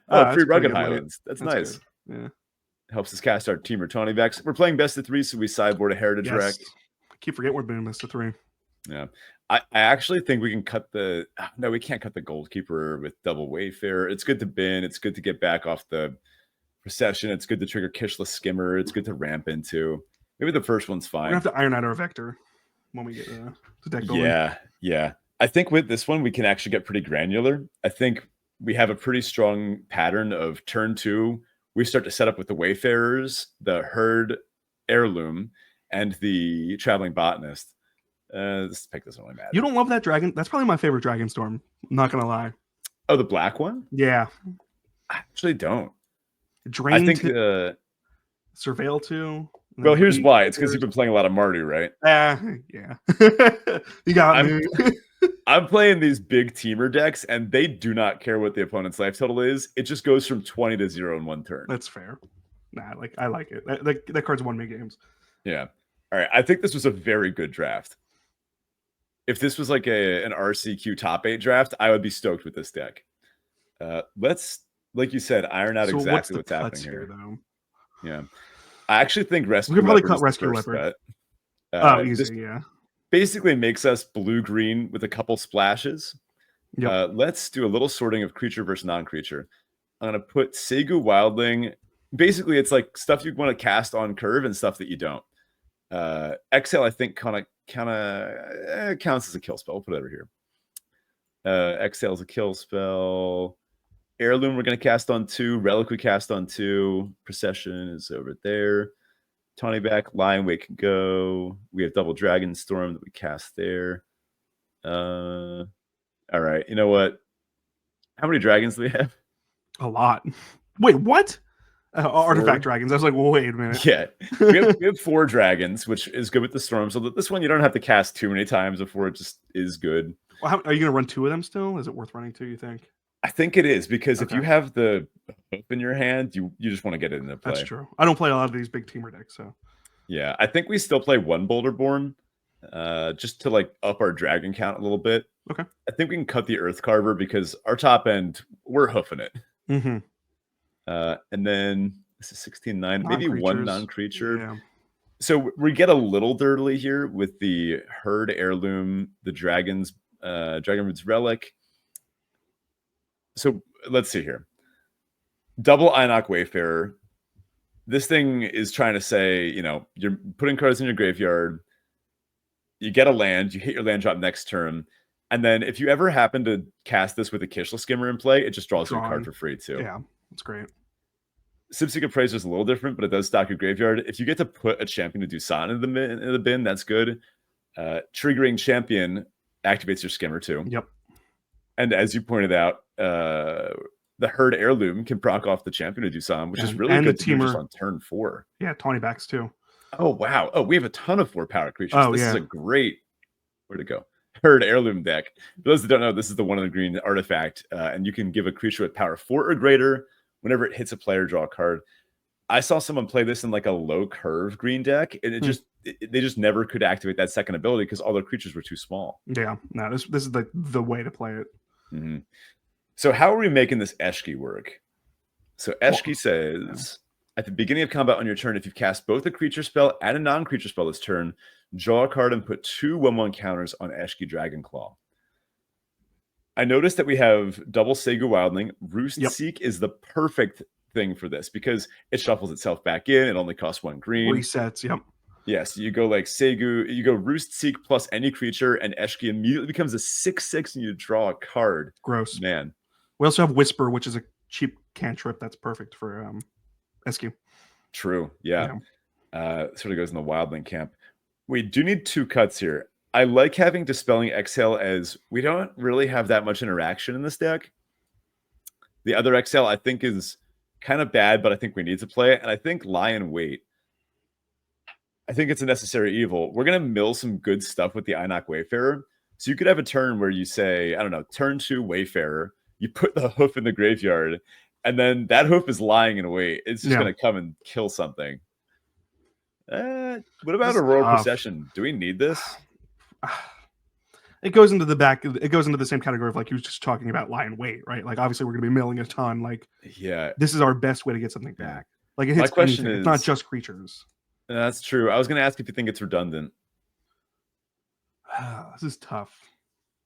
That's Free Rugged pretty good Highlands. That's nice. Good. Yeah. Helps us cast our Team or Tawny backs. We're playing best of 3, so we sideboard a Heritage Wreck. I keep forgetting we're doing best of 3. Yeah. I actually think we can cut the... No, we can't cut the Goldkeeper with double Wayfarer. It's good to bin. It's good to get back off the Procession. It's good to trigger Kishless Skimmer. It's good to ramp into. Maybe the first one's fine. We're going to have to Iron out our Vector when we get the deck building. Yeah. I think with this one, we can actually get pretty granular. I think we have a pretty strong pattern of turn 2. We start to set up with the Wayfarers, the Herd Heirloom, and the Traveling Botanist. This pick doesn't really matter. You don't love that dragon? That's probably my favorite Dragonstorm. I'm not going to lie. Oh, the black one? Yeah. I actually don't. Drain I think... 2, Surveil 2. Well, here's why. It's because you've been playing a lot of Mardu, right? Yeah. You got me. I'm playing these big teamer decks, and they do not care what the opponent's life total is. It just goes from 20 to 0 in one turn. That's fair. Nah, I like it. That card's won me games. Yeah. All right. I think this was a very good draft. If this was like an RCQ top 8 draft, I would be stoked with this deck. Let's, like you said, iron out exactly what's happening here. Though? Yeah. I actually think Rescue We could probably Leopard cut Rescue Leopard. This yeah. basically makes us blue-green with a couple splashes. Yep. Let's do a little sorting of creature versus non-creature. I'm going to put Segu Wildling. Basically, it's like stuff you want to cast on curve and stuff that you don't. Exhale, I think, kind of counts as a kill spell. We'll put it over here. Exhale is a kill spell. Heirloom we're going to cast on 2. Relic we cast on 2. Procession is over there. Tawny back, Lion Wake can go. We have double Dragonstorm that we cast there. All right. You know what? How many dragons do we have? A lot. Wait, what? Artifact dragons. I was like, well, wait a minute. Yeah. We have 4 dragons, which is good with the storm. So that this one you don't have to cast too many times before it just is good. Well, are you going to run 2 of them still? Is it worth running 2, you think? I think it is, because if you have the hoop in your hand, you just want to get it into play. That's true. I don't play a lot of these big teamer decks, so. Yeah, I think we still play 1 Boulderborn, just to like up our dragon count a little bit. Okay. I think we can cut the Earth Carver because our top end, we're hoofing it. Mm-hmm. And then this is 16-9, maybe 1 non-creature. Yeah. So we get a little dirtily here with the Herd Heirloom, the Dragon's Dragonroot's Relic. So let's see here. Double Einok Wayfarer. This thing is trying to say, you're putting cards in your graveyard. You get a land. You hit your land drop next turn. And then if you ever happen to cast this with a Kishless Skimmer in play, it just draws you a card for free too. Yeah, that's great. Sipsig Appraiser is a little different, but it does stock your graveyard. If you get to put a Champion of Dusan in the bin, that's good. Triggering Champion activates your Skimmer too. Yep. And as you pointed out, the Herd Heirloom can proc off the Champion of Dusan, which is really good to do just on turn 4. Yeah, Tawny backs too. Oh, wow. Oh, we have a ton of 4 power creatures. Oh, this is a great... Where'd it go? Herd Heirloom deck. For those that don't know, this is the 1 in the green artifact, and you can give a creature with power 4 or greater. Whenever it hits a player, draw a card. I saw someone play this in like a low curve green deck, and they just never could activate that second ability because all their creatures were too small. Yeah, no, this is the way to play it. Mm-hmm. So how are we making this Eshki work? So Eshki says, at the beginning of combat on your turn, if you cast both a creature spell and a non-creature spell this turn, draw a card and put 2 1/1 counters on Eshki Dragonclaw. I noticed that we have double Segu Wildling. Roost Yep. Seek is the perfect thing for this because it shuffles itself back in. It only costs 1 green. Resets. Yep. Yes, you go like Segu, you go Roost Seek plus any creature, and Eshki immediately becomes a 6/6, and you draw a card. Gross. Man. We also have Whisper, which is a cheap cantrip that's perfect for SQ. True. Yeah. Sort of goes in the Wildling camp. We do need 2 cuts here. I like having Dispelling Exhale as we don't really have that much interaction in this deck. The other Exhale I think is kind of bad, but I think we need to play it. And I think Lie in Wait. I think it's a necessary evil. We're going to mill some good stuff with the Einok Wayfarer. So you could have a turn where you say, I don't know, turn 2 Wayfarer. You put the hoof in the graveyard, and then that hoof is lying in wait. It's just going to come and kill something. What about Aurora Procession? Do we need this? It goes into the back. It goes into the same category of like you was just talking about lie in wait, right? Like obviously we're going to be milling a ton. Like this is our best way to get something back. Like it hits anything. It's not just creatures. That's true. I was going to ask if you think it's redundant. This is tough.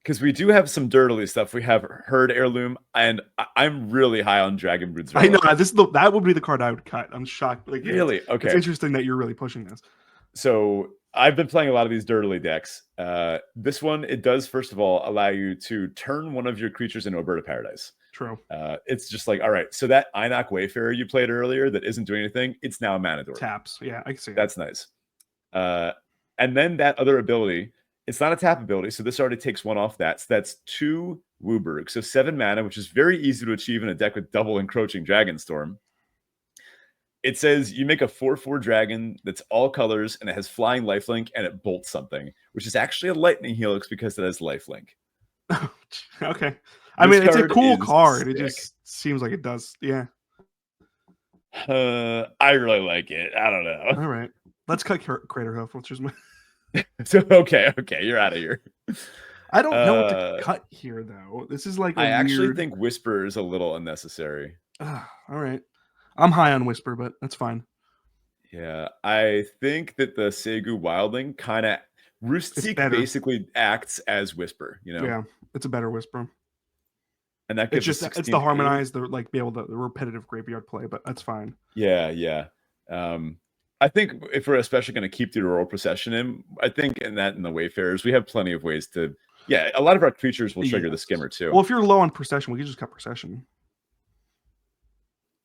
Because we do have some dirtily stuff. We have Herd Heirloom, and I'm really high on Dragonbrood. I know that would be the card I would cut. I'm shocked. Like, really? Okay. It's interesting that you're really pushing this. So I've been playing a lot of these dirtily decks. This one, it does first of all allow you to turn one of your creatures into a Bird of Paradise. True. It's just like, all right, so that Einok Wayfarer you played earlier that isn't doing anything, it's now a mana dork. Taps. Yeah, I can see that's nice. And then that other ability. It's not a tap ability, so this already takes 1 off that. So that's 2 Wooburg. So 7 mana, which is very easy to achieve in a deck with double encroaching Dragonstorm. It says you make a 4/4 dragon that's all colors, and it has flying lifelink, and it bolts something, which is actually a lightning helix because it has lifelink. Okay. I mean, it's a cool card. Sick. It just seems like it does. Yeah. I really like it. I don't know. All right. Let's cut Craterhoof, which is my... So okay, you're out of here. I don't know what to cut here, though. This is like actually think Whisper is a little unnecessary. All right, I'm high on Whisper, but that's fine. Yeah, I think that the Segu Wildling kind of Roostseek basically acts as Whisper. You know, yeah, it's a better Whisper, and that gives it's the harmonized, the like be able to the repetitive graveyard play, but that's fine. Yeah. I think if we're especially going to keep the Aurora Procession in, I think in the Wayfarers, we have plenty of ways to. Yeah, a lot of our creatures will trigger the Skimmer too. Well, if you're low on Procession, we can just cut Procession.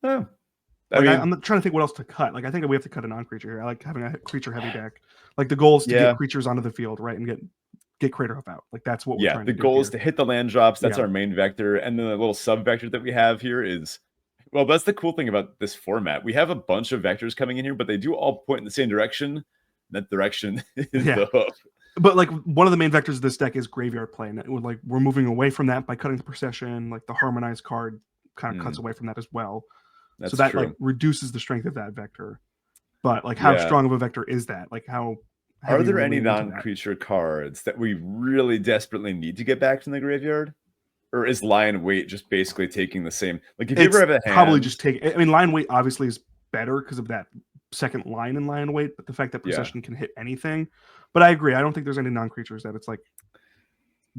Oh, I'm trying to think what else to cut. Like I think we have to cut a non-creature here. I like having a creature-heavy deck. Like the goal is to get creatures onto the field, right, and get Craterhoof out. Like that's what we're trying to do. The goal is to hit the land drops. That's our main vector, and then the little sub vector that we have here is. Well, that's the cool thing about this format. We have a bunch of vectors coming in here, but they do all point in the same direction. That direction is the hoof. But like one of the main vectors of this deck is graveyard play, and we're moving away from that by cutting the Procession. Like the harmonized card kind of cuts away from that as well. That's so that true. Like reduces the strength of that vector. But like how strong of a vector is that? Like how are there any non-creature cards that we really desperately need to get back from the graveyard? Or is Lie in Wait just basically taking the same? Like, if you ever have a hand, probably just take. I mean, Lie in Wait obviously is better because of that second line in Lie in Wait, but the fact that Procession can hit anything. But I agree. I don't think there's any non-creatures that it's like.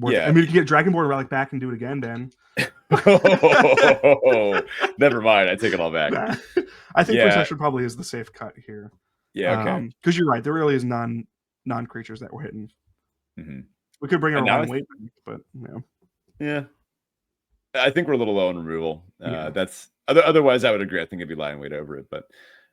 I mean, you can get Dragonborn Relic back and do it again, Dan. Never mind. I take it all back. I think Procession probably is the safe cut here. Yeah. Okay. Because you're right. There really is non-creatures that we're hitting. Mm-hmm. We could bring our Lie in Wait, but yeah. I think we're a little low on removal. That's otherwise I would agree. I think it'd be Lie in Wait over it, but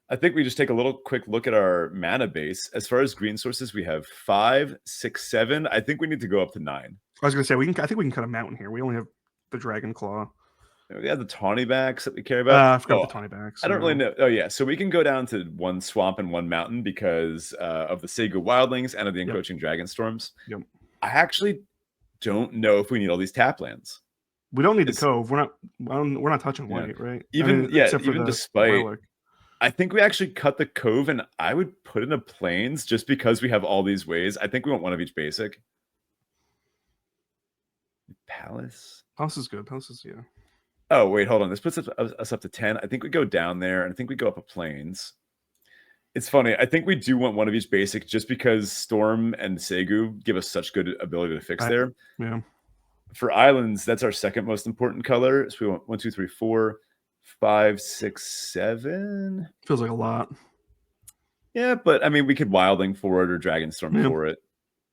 I think we just take a little quick look at our mana base. As far as green sources, we have 5, 6, 7. I think we need to go up to 9. I was gonna say I think we can cut a mountain here. We only have the Dragon Claw. We have the Tawny Backs that we care about. I forgot the Tawny Backs. I don't really know. Oh yeah, so we can go down to 1 swamp and 1 mountain because of the Segu Wildlings and of the encroaching Dragonstorms. Yep. I actually don't know if we need all these tap lands. We don't need the Cove. We're not touching white, right? Even despite. I think we actually cut the Cove, and I would put in a Plains just because we have all these ways. I think we want one of each basic. Palace is good. Palace is Oh wait, hold on. This puts us up to 10. I think we go down there, and I think we go up a Plains. It's funny. I think we do want one of each basic just because Storm and Segu give us such good ability to fix there. Yeah. for islands, that's our second most important color. So we want 1, 2, 3, 4, 5, 6, 7. Feels like a lot. Yeah, but I mean, we could Wildling for it or Dragonstorm for it.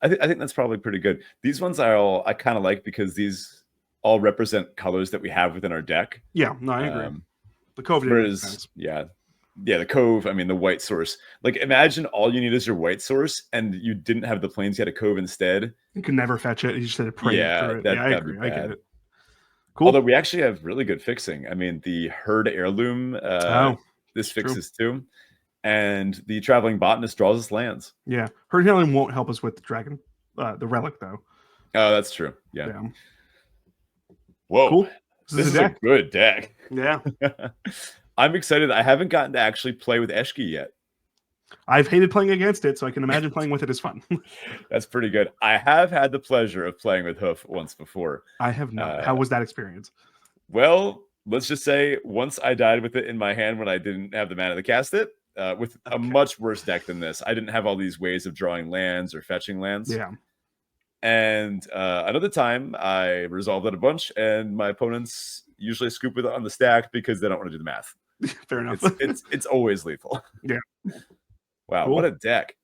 I think that's probably pretty good. These ones I kind of like because these all represent colors that we have within our deck. Yeah, no, I agree. The Cove didn't make sense. Yeah, the Cove. I mean, the white source. Like, imagine all you need is your white source, and you didn't have the plains. You had a Cove instead. You could never fetch it. You just had to pray through it. I agree. I get it. Cool. Although we actually have really good fixing. I mean, the Herd Heirloom. This fixes too. And the Traveling Botanist draws us lands. Yeah. Herd Heirloom won't help us with the dragon, the relic, though. Oh, that's true. Yeah. Whoa. Cool. This is a good deck. Yeah. I'm excited. I haven't gotten to actually play with Eshki yet. I've hated playing against it, so I can imagine playing with it is fun. That's pretty good. I have had the pleasure of playing with Hoof once before. I have not. How was that experience? Well, let's just say once I died with it in my hand when I didn't have the mana to cast it, with a much worse deck than this. I didn't have all these ways of drawing lands or fetching lands. Yeah. And another time, I resolved it a bunch, and my opponents usually scoop with it on the stack because they don't want to do the math. Fair enough. It's always lethal. Yeah. Wow, cool. What a deck.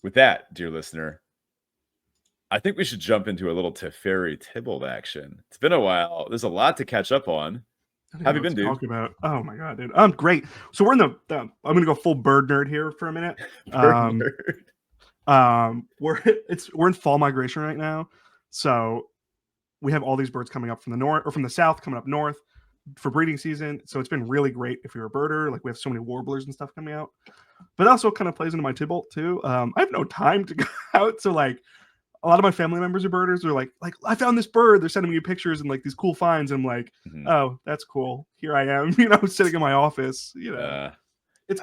With that, dear listener, I think we should jump into a little Teferi Tybalt action. It's been a while. There's a lot to catch up on. How have you been, dude? Talking about? Oh my god, dude. I'm great. So we're in the I'm gonna go full bird nerd here for a minute. We're in fall migration right now. So we have all these birds coming up from the north or from the south coming up north for breeding season. So it's been really great if you're a birder. Like we have so many warblers and stuff coming out. But it also kind of plays into my Tybalt too. I have no time to go out. So like a lot of my family members are birders. They're like I found this bird. They're sending me pictures and like these cool finds. And I'm like, oh, that's cool. Here I am, sitting in my office. I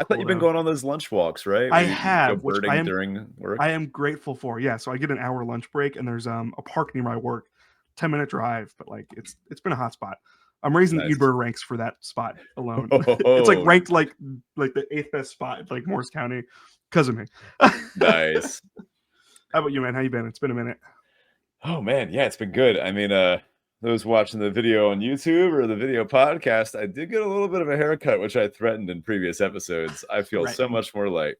thought you've been going on those lunch walks, right? I have, which I am during work. I am grateful for. Yeah, so I get an hour lunch break, and there's a park near my work, 10-minute drive, but like it's been a hot spot. I'm raising the eBird ranks for that spot alone. It's like ranked like the 8th best spot, like Morris County, because of me. Nice. How about you, man? How you been? It's been a minute. Oh man, yeah, it's been good. I mean, those watching the video on YouTube or the video podcast, I did get a little bit of a haircut, which I threatened in previous episodes. I feel so much more light.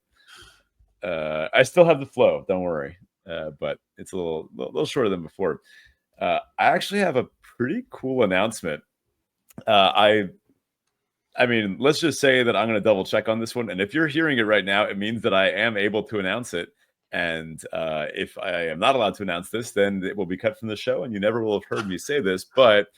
I still have the flow, don't worry, but it's a little shorter than before. I actually have a pretty cool announcement. I mean, let's just say that I'm going to double check on this one. And if you're hearing it right now, it means that I am able to announce it. And if I am not allowed to announce this, then it will be cut from the show and you never will have heard me say this. But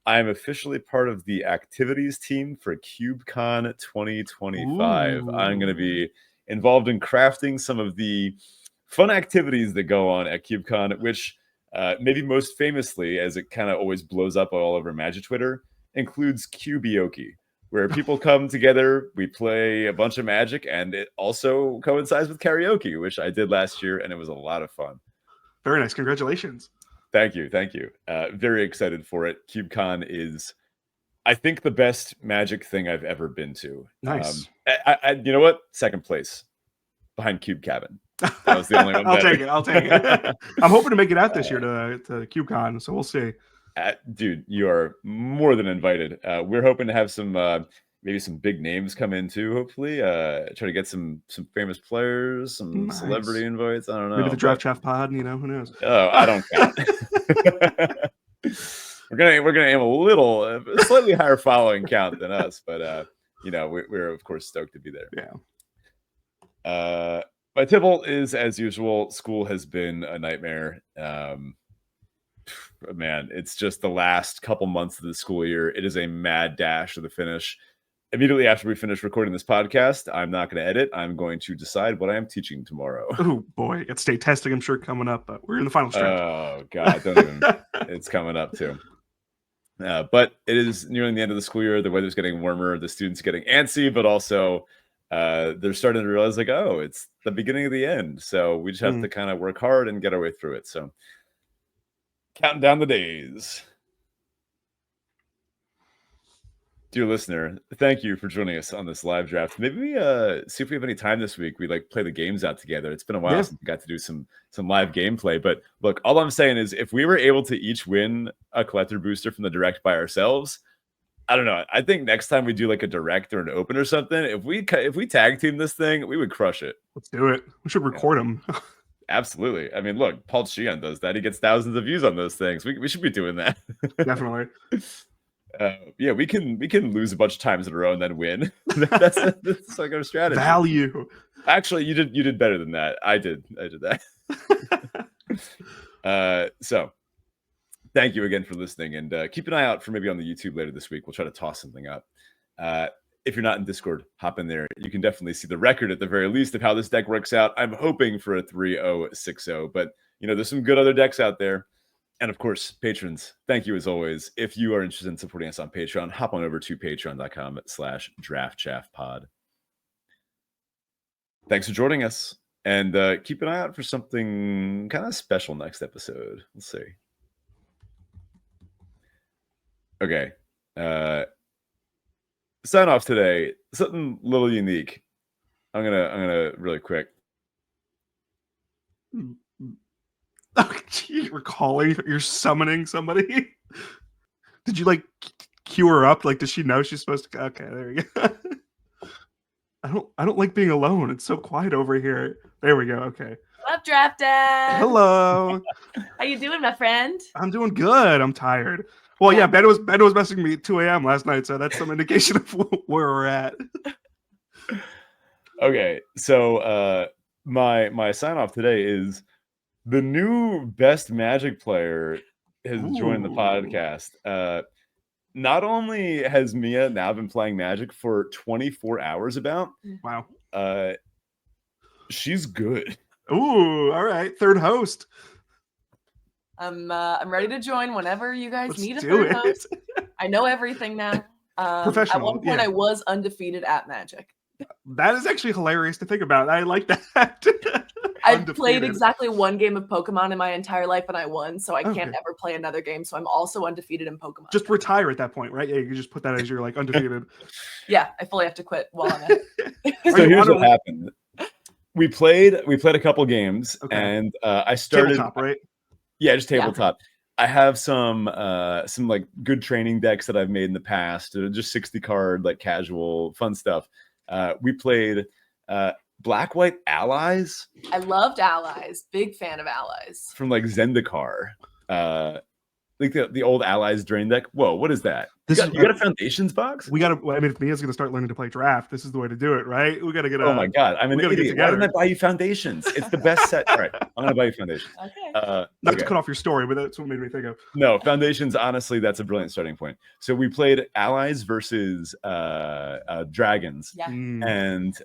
I am officially part of the activities team for CubeCon 2025. Ooh. I'm going to be involved in crafting some of the fun activities that go on at CubeCon, which maybe most famously, as it kind of always blows up all over Magic Twitter, includes Cubeoki, where people come together, we play a bunch of Magic, and it also coincides with karaoke, which I did last year, and it was a lot of fun. Very nice. Congratulations. Thank you. Very excited for it. CubeCon is, I think, the best Magic thing I've ever been to. Nice. You know what? Second place, behind Cube Cabin. That was the only one. I'll take it. I'm hoping to make it out this year to CubeCon, so we'll see. Dude, you are more than invited. We're hoping to have some maybe some big names come in too. Hopefully, try to get some famous players, some celebrity invites. I don't know. Maybe the DraftChaffpod. Who knows? Oh, I don't count. we're gonna aim a slightly higher following count than us, but we're of course stoked to be there. Yeah. My Tybalt is, as usual, school has been a nightmare. Man, it's just the last couple months of the school year. It is a mad dash to the finish. Immediately after we finish recording this podcast, I'm not going to edit. I'm going to decide what I am teaching tomorrow. Oh, boy. Got state testing, I'm sure, coming up, but we're in the final stretch. Oh, God. Don't even. It's coming up, too. But it is nearing the end of the school year. The weather's getting warmer. The students are getting antsy, but also they're starting to realize, like, oh, it's the beginning of the end. So we just have to kind of work hard and get our way through it. So counting down the days. Dear listener, thank you for joining us on this live draft. Maybe we see if we have any time this week. We like play the games out together. It's been a while since we got to do some live gameplay. But look, all I'm saying is if we were able to each win a collector booster from the direct by ourselves, I don't know. I think next time we do like a direct or an open or something, if we tag team this thing, we would crush it. Let's do it. We should record them. Absolutely. I mean, look, Paul Sheehan does that. He gets thousands of vieys on those things. We should be doing that. Definitely. Yeah, we can lose a bunch of times in a row and then win. that's like our strategy. Value. Actually, you did better than that. I did that. So thank you again for listening, and keep an eye out for maybe on the YouTube later this week. We'll try to toss something up. If you're not in Discord, hop in there. You can definitely see the record at the very least of how this deck works out. I'm hoping for a 3-0, 6-0, but there's some good other decks out there. And of course, patrons, thank you as always. If you are interested in supporting us on Patreon, hop on over to patreon.com/draftchaffpod. Thanks for joining us, and keep an eye out for something kind of special next episode. Let's see. Okay. Sign off today. Something a little unique. I'm gonna really quick. Oh, you're calling. You're summoning somebody. Did you like cue her up? Like, does she know she's supposed to? Okay, there we go. I don't like being alone. It's so quiet over here. There we go. Okay. What's up, Draft Dad? Hello. How you doing, my friend? I'm doing good. I'm tired. Well, yeah, Ben was messaging me at 2 a.m. last night, so that's some indication of where we're at. Okay, so my sign off today is the new best Magic player has joined the podcast. Not only has Mia now been playing Magic for 24 hours Wow. She's good. Ooh, all right. Third host. I'm ready to join whenever you guys Let's need a do third it. host. I know everything now. Professional. At one point, yeah. I was undefeated at Magic. That is actually hilarious to think about. I like that. I've played exactly one game of Pokemon in my entire life, and I won, so I can't Okay. ever play another game. So I'm also undefeated in Pokemon. Just retire at that point, right? Yeah, you can just put that as your like undefeated. Yeah, I fully have to quit while I'm at it. So here's what happened. We played a couple games, Okay. and I started Tabletop, right? Yeah, just tabletop. I have some like good training decks that I've made in the past, just 60 card like casual fun stuff. We played Black White Allies. I loved Allies. Big fan of Allies. From like Zendikar. Like the old Allies drain deck. Whoa, what is that? You got a Foundations box? We got to. I mean, if Mia's going to start learning to play draft, this is the way to do it, right? We got to get. Oh my god, I'm an idiot. Why didn't I buy you Foundations? It's the best set. All right, I'm gonna buy you Foundations. Okay. Not to cut off your story, but that's what made me think of. No, Foundations. Honestly, that's a brilliant starting point. So we played Allies versus Dragons, Yeah. and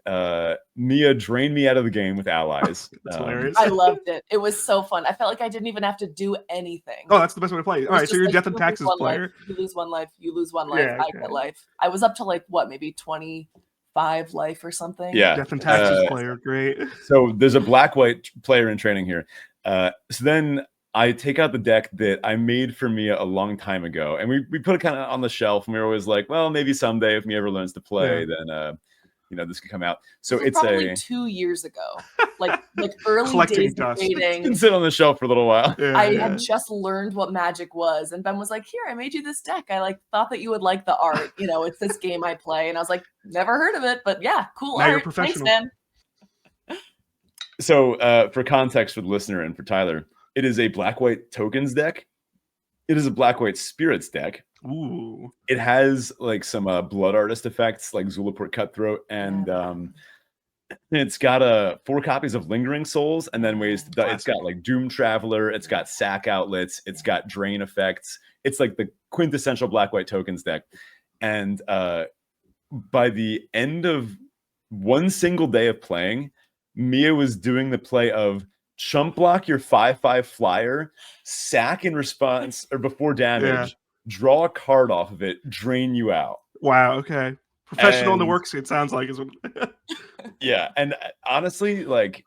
Mia drained me out of the game with Allies. That's hilarious. I loved it. It was so fun. I felt like I didn't even have to do anything. Oh, that's the best way to play. All right, so you're like, Death and Taxes player. Life, you lose one life. You lose one life. Yeah, I okay. get life. I was up to like what, maybe 25 life or something. Yeah, Death and Taxes player, great. So there's a Black-White player in training here. So then I take out the deck that I made for Mia a long time ago, and we put it kind of on the shelf, and we were always like, well, maybe someday if Mia ever learns to play, then this could come out. So This was it's probably 2 years ago, like early Collecting days dust. of It's dating. been sitting on the shelf for a little while. Yeah, I yeah. had just learned what Magic was, and Ben was like, "Here, I made you this deck. I like thought that you would like the art. It's this game I play." And I was like, "Never heard of it, but yeah, cool Now you're art. Thanks, professional. man." So for context for the listener and for Tyler, it is a Black-White tokens deck. It is a Black-White spirits deck. Ooh. It has like some blood artist effects like Zulaport Cutthroat, and it's got 4 copies of Lingering Souls, and then it's got like Doom Traveler, it's got sack outlets, it's got drain effects. It's like the quintessential Black-White tokens deck. And by the end of one single day of playing, Mia was doing the play of chump block your 5/5 flyer, sack in response or before damage, draw a card off of it, drain you out. Wow. Okay. Professional in the And- works. It sounds like is what. Yeah, and honestly, like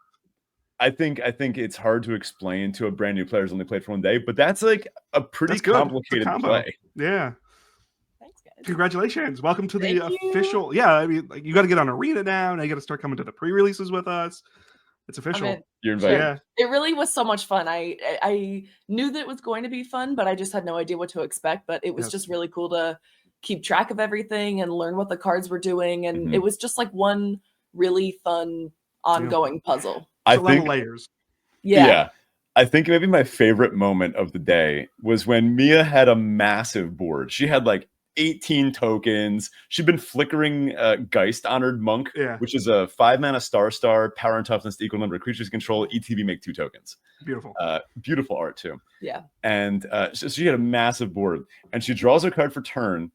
I think it's hard to explain to a brand new player who's only played for one day, but that's like a pretty That's good. It's a complicated combo. play. Yeah. Thanks, guys. Congratulations. Welcome to the Thank you. official. Yeah, I mean, like, you got to get on Arena now. Now you got to start coming to the pre-releases with us. It's official. I'm in. You're invited. Yeah. It really was so much fun. I knew that it was going to be fun, but I just had no idea what to expect. But it was Yes. just really cool to keep track of everything and learn what the cards were doing. And Mhm. it was just like one really fun ongoing puzzle. I It's a lot of think, layers. Yeah. I think maybe my favorite moment of the day was when Mia had a massive board. She had like 18 tokens. She'd been flickering Geist Honored Monk, Yeah. which is a 5-mana star, power and toughness to equal number of creatures you control. ETB make 2 tokens. Beautiful. Beautiful art too. Yeah. And so she had a massive board, and she draws her card for turn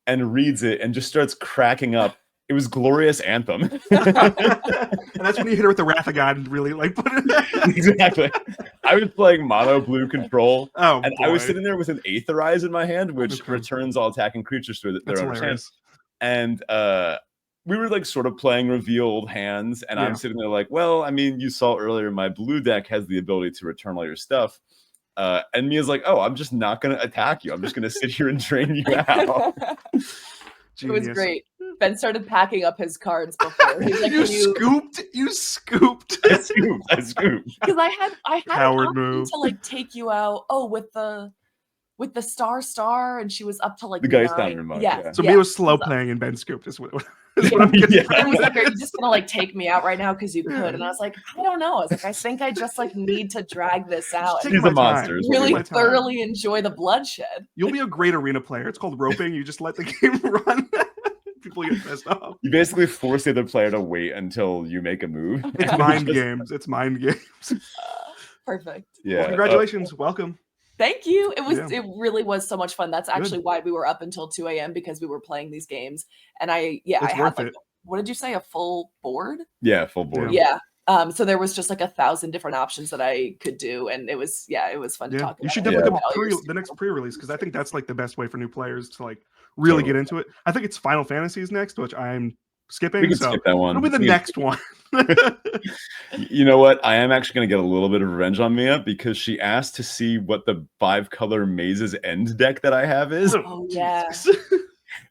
and reads it and just starts cracking up. It was Glorious Anthem. And that's when you hit her with the Wrath of God and really like put it. Exactly. I was playing mono blue control, Oh, and I was sitting there with an Aetherize in my hand, which Okay. returns all attacking creatures to That's their own hand. hilarious. And we were like sort of playing revealed hands, and Yeah. I'm sitting there like, well, I mean, you saw earlier my blue deck has the ability to return all your stuff. And Mia's like, oh, I'm just not going to attack you. I'm just going to sit here and drain you out. It was Genius. great. Ben started packing up his cards before. He's like, You scooped. I scooped. because I had Coward an option move. to like take you out. Oh, with the star, and she was up to like The Geist 9. Honored Monk, Yeah. yeah. So yeah. Mia was slow So- playing and Ben scooped. Is what Yeah. I'm getting Yeah. from Ben was it. like, "Are you just gonna like take me out right now because you could?" And I was like, "I don't know." I was like, "I think I just like need to drag this out Take and She's my a time. monster. is what really we my want. time. thoroughly enjoy the bloodshed." You'll be a great arena player. It's called roping. You just let the game run. People get pissed off. You basically force the other player to wait until you make a move. It's mind games. It's mind games. Perfect. Yeah. Well, congratulations. Welcome. Thank you. It was. Yeah. It really was so much fun. That's actually why we were up until 2 a.m. because we were playing these games. And I It's had worth like, it. what did you say? A full board? Full board. Yeah. So there was just like 1,000 different options that I could do, and it was fun to Yeah, talk about. you should it. definitely Yeah. go the next pre-release because I think that's like the best way for new players to like really Totally. get into it. I think it's Final Fantasy is next, which I'm skipping. We can so skip that one. it'll be the We can next one. You know what? I am actually going to get a little bit of revenge on Mia because she asked to see what the 5-color Mazes End deck that I have is. Oh yeah.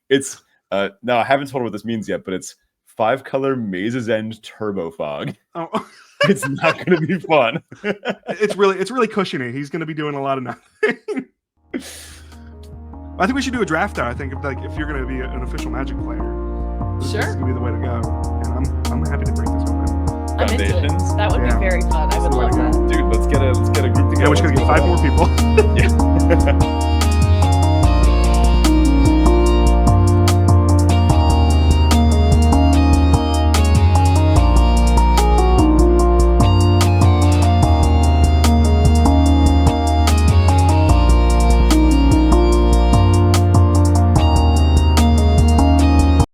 It's no, I haven't told her what this means yet, but it's 5-color Mazes End Turbo Fog. Oh, It's not going to be fun. it's really cushiony. He's going to be doing a lot of nothing. I think we should do a draft though. I think if you're going to be an official Magic player, this is Sure. going to be the way to go. And I'm happy to break this open. I'm into it. Foundations? That would Yeah. be very fun. I would That's the way love to go. that. Dude, let's get a group together. Yeah, we're just going to get 5 more people. Yeah.